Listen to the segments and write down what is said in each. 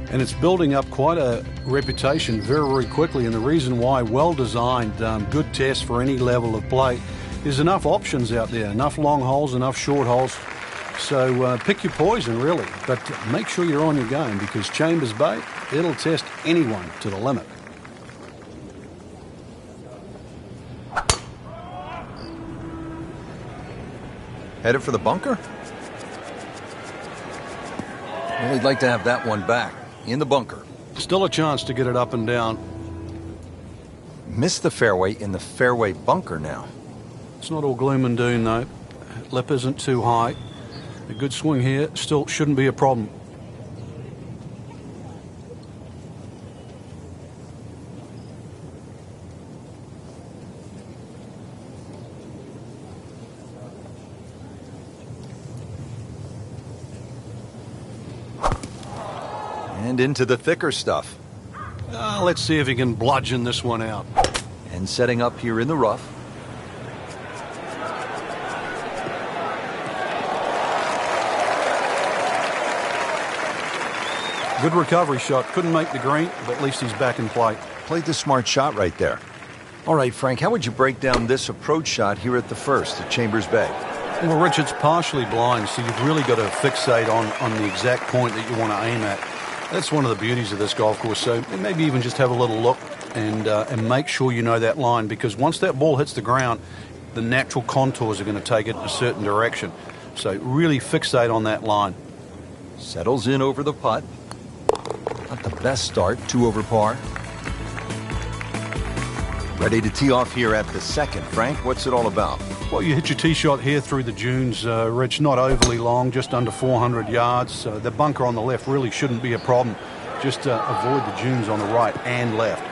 And it's building up quite a reputation very, very quickly. And the reason why, well-designed, good test for any level of play, there's enough options out there, enough long holes, enough short holes. So pick your poison, really. But make sure you're on your game, because Chambers Bay, it'll test anyone to the limit. Headed for the bunker? Well, he'd like to have that one back. In the bunker. Still a chance to get it up and down. Missed the fairway in the fairway bunker now. It's not all gloom and doom, though. Lip isn't too high. A good swing here still shouldn't be a problem. And into the thicker stuff. Let's see if he can bludgeon this one out. And setting up here in the rough. Good recovery shot. Couldn't make the green, but at least he's back in play. Played the smart shot right there. All right, Frank, how would you break down this approach shot here at the first at Chambers Bay? Well, Richard's partially blind, so you've really got to fixate on the exact point that you want to aim at. That's one of the beauties of this golf course. So maybe even just have a little look and make sure you know that line, because once that ball hits the ground, the natural contours are going to take it in a certain direction. So really fixate on that line. Settles in over the putt. Not the best start, 2 over par. Ready to tee off here at the second. Frank, what's it all about? Well, you hit your tee shot here through the dunes, Rich, not overly long, just under 400 yards. The bunker on the left really shouldn't be a problem. Just avoid the dunes on the right and left.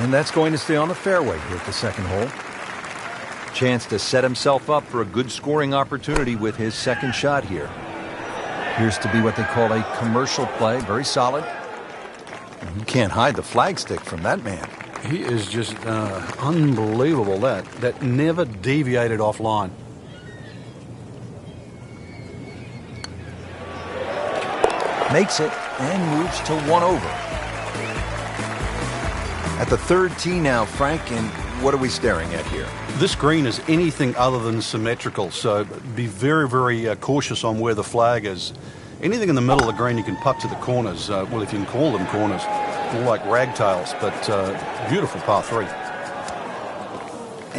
And that's going to stay on the fairway here at the second hole. Chance to set himself up for a good scoring opportunity with his second shot here. Appears to be what they call a commercial play, very solid. You can't hide the flagstick from that man. He is just unbelievable. That never deviated offline. Makes it and moves to 1 over. At the third tee now, Frank, and what are we staring at here? This green is anything other than symmetrical, so be very, very cautious on where the flag is. Anything in the middle of the green you can putt to the corners, well, if you can call them corners, more like ragtails, but beautiful par 3.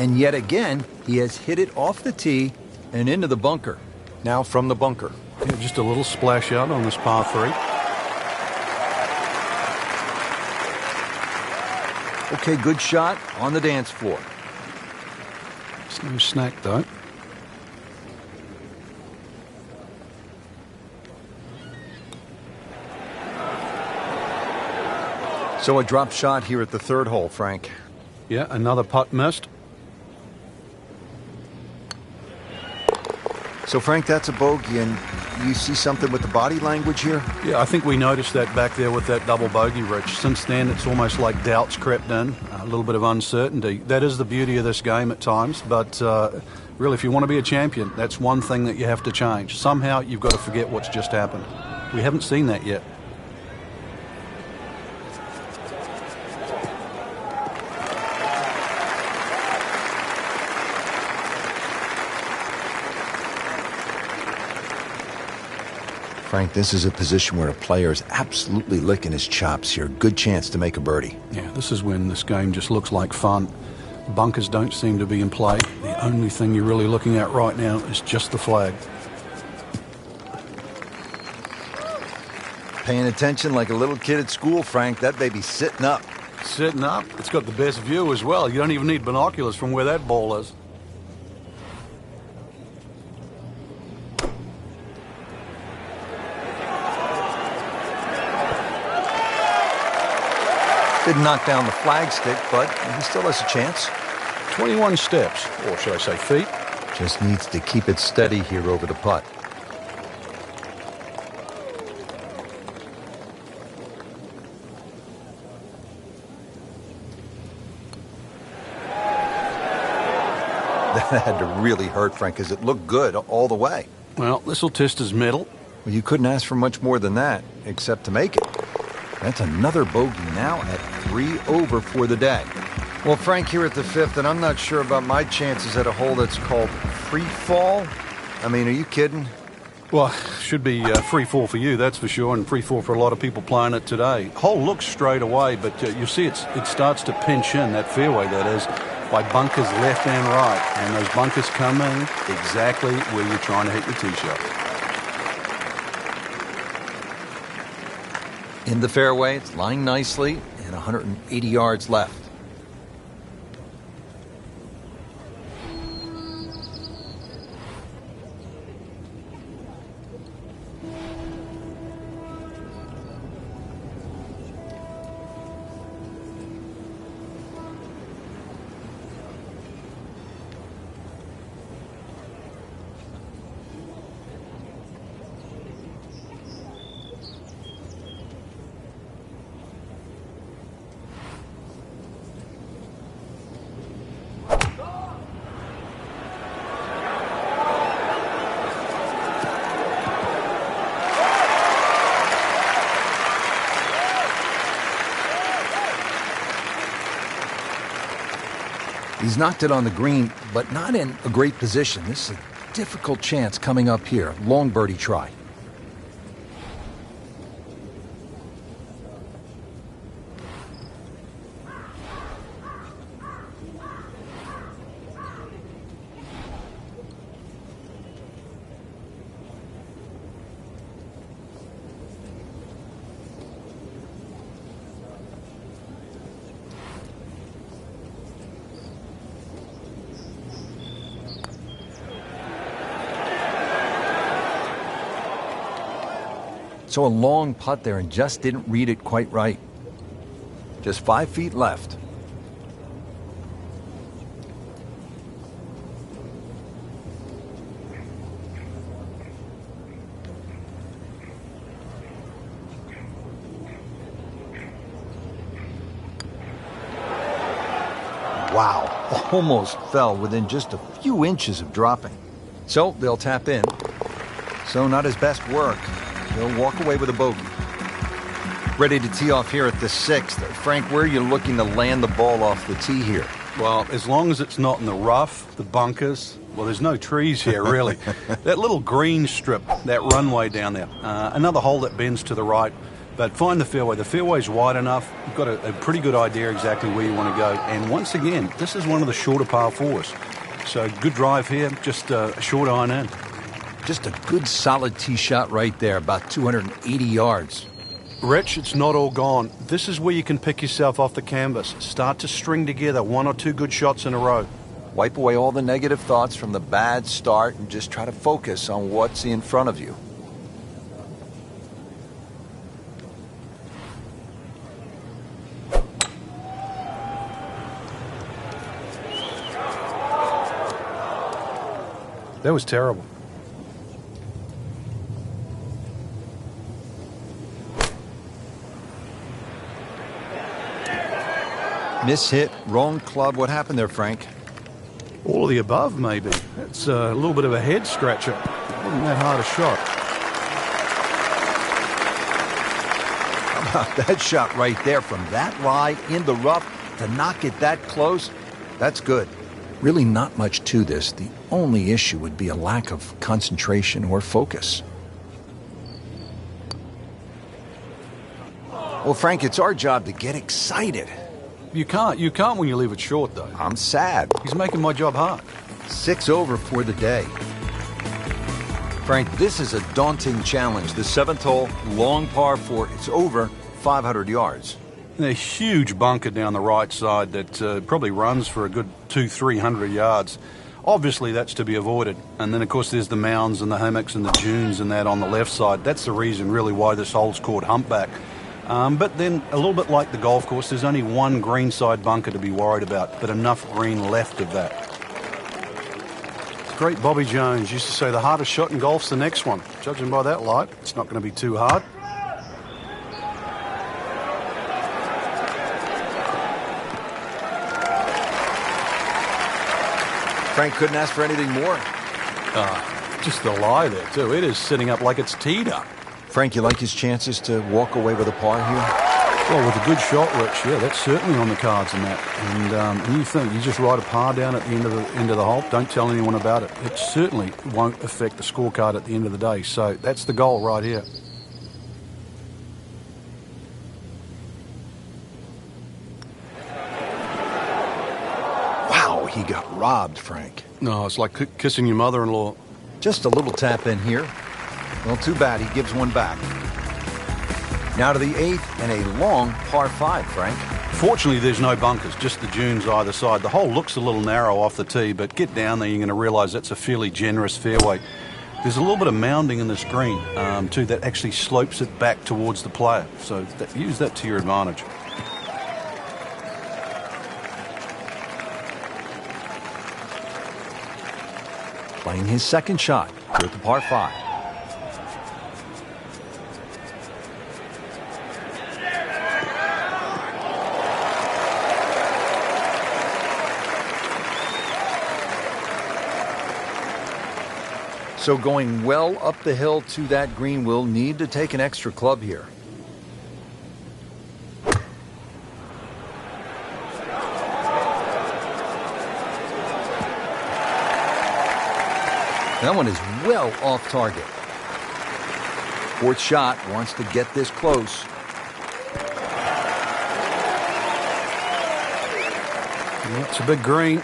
And yet again, he has hit it off the tee and into the bunker. Now from the bunker. Yeah, just a little splash out on this par 3. Okay, good shot on the dance floor. It's no snack, though. So a drop shot here at the third hole, Frank. Yeah, another putt missed. So, Frank, that's a bogey, and you see something with the body language here? Yeah, I think we noticed that back there with that double bogey, Rich. Since then, it's almost like doubts crept in, a little bit of uncertainty. That is the beauty of this game at times, but really, if you want to be a champion, that's one thing that you have to change. Somehow, you've got to forget what's just happened. We haven't seen that yet. Frank, this is a position where a player is absolutely licking his chops here. Good chance to make a birdie. Yeah, this is when this game just looks like fun. Bunkers don't seem to be in play. The only thing you're really looking at right now is just the flag. Paying attention like a little kid at school, Frank. That baby's sitting up. Sitting up? It's got the best view as well. You don't even need binoculars from where that ball is. Didn't knock down the flagstick, but he still has a chance. 21 steps, or should I say feet. Just needs to keep it steady here over the putt. That had to really hurt, Frank, because it looked good all the way. Well, this will test his mettle. Well, you couldn't ask for much more than that, except to make it. That's another bogey now at 3 over for the day. Well, Frank, here at the 5th, and I'm not sure about my chances at a hole that's called free fall. I mean, are you kidding? Well, should be free fall for you, that's for sure, and free fall for a lot of people playing it today. Hole looks straight away, but you'll see it starts to pinch in, that fairway that is, by bunkers left and right. And those bunkers come in exactly where you're trying to hit your tee shot. In the fairway, it's lying nicely, and 180 yards left. He's knocked it on the green, but not in a great position. This is a difficult chance coming up here. Long birdie try. So a long putt there and just didn't read it quite right. Just 5 feet left. Wow, almost fell within just a few inches of dropping. So they'll tap in. So not his best work. He'll walk away with a bogey. Ready to tee off here at the 6th. Frank, where are you looking to land the ball off the tee here? Well, as long as it's not in the rough, the bunkers, well, there's no trees here, really. That little green strip, that runway down there, another hole that bends to the right, but find the fairway. The fairway's wide enough. You've got a pretty good idea exactly where you want to go. And once again, this is one of the shorter par fours. So good drive here, just a short iron in. Just a good solid tee shot right there, about 280 yards. Rich, it's not all gone. This is where you can pick yourself off the canvas. Start to string together 1 or 2 good shots in a row. Wipe away all the negative thoughts from the bad start and just try to focus on what's in front of you. That was terrible. Miss hit, wrong club. What happened there, Frank? All of the above, maybe. It's a little bit of a head scratcher. Wasn't that hard a shot. How about that shot right there from that lie in the rough to knock it that close? That's good. Really not much to this. The only issue would be a lack of concentration or focus. Well, Frank, it's our job to get excited. You can't when you leave it short, though. I'm sad. He's making my job hard. 6 over for the day. Frank, this is a daunting challenge. The 7th hole, long par 4. It's over 500 yards. A huge bunker down the right side that probably runs for a good 200-300 yards. Obviously, that's to be avoided. And then, of course, there's the mounds and the hammocks and the dunes and that on the left side. That's the reason, really, why this hole's called Humpback. But then, a little bit like the golf course, there's only one greenside bunker to be worried about, but enough green left of that. Great Bobby Jones used to say the hardest shot in golf's the next one. Judging by that light, it's not going to be too hard. Frank couldn't ask for anything more. Just the lie there, too. It is sitting up like it's teed up. Frank, you like his chances to walk away with a par here? Well, with a good shot, Rich, yeah, that's certainly on the cards in that. And you think you just ride a par down at the end of the hole, don't tell anyone about it. It certainly won't affect the scorecard at the end of the day. So that's the goal right here. Wow, he got robbed, Frank. No, it's like kissing your mother-in-law. Just a little tap in here. Well, too bad he gives one back. Now to the 8th and a long par 5, Frank. Fortunately, there's no bunkers, just the dunes either side. The hole looks a little narrow off the tee, but get down there, you're going to realise that's a fairly generous fairway. There's a little bit of mounding in this green, too, that actually slopes it back towards the player. So use that to your advantage. Playing his second shot here at the par 5. So going well up the hill to that green, will need to take an extra club here. That one is well off target. Fourth shot, wants to get this close. It's a big green.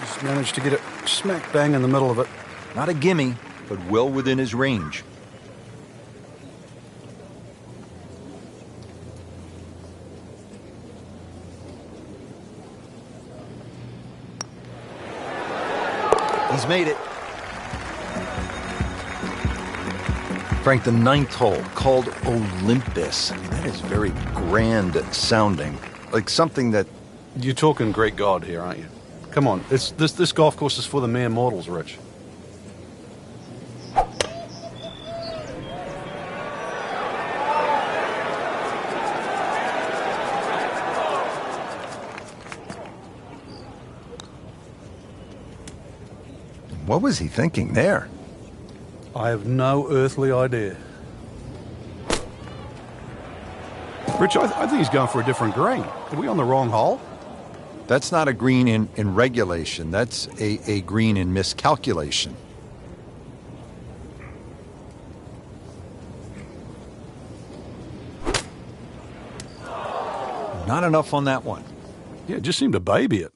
Just managed to get it smack bang in the middle of it. Not a gimme, but well within his range. He's made it. Frank, the 9th hole, called Olympus. I mean, that is very grand sounding. Like something that... You're talking Greek god here, aren't you? Come on, this golf course is for the mere mortals, Rich. What was he thinking there? I have no earthly idea. Rich, I think he's going for a different green. Are we on the wrong hole? That's not a green in regulation. That's a green in miscalculation. Not enough on that one. Yeah, it just seemed to baby it.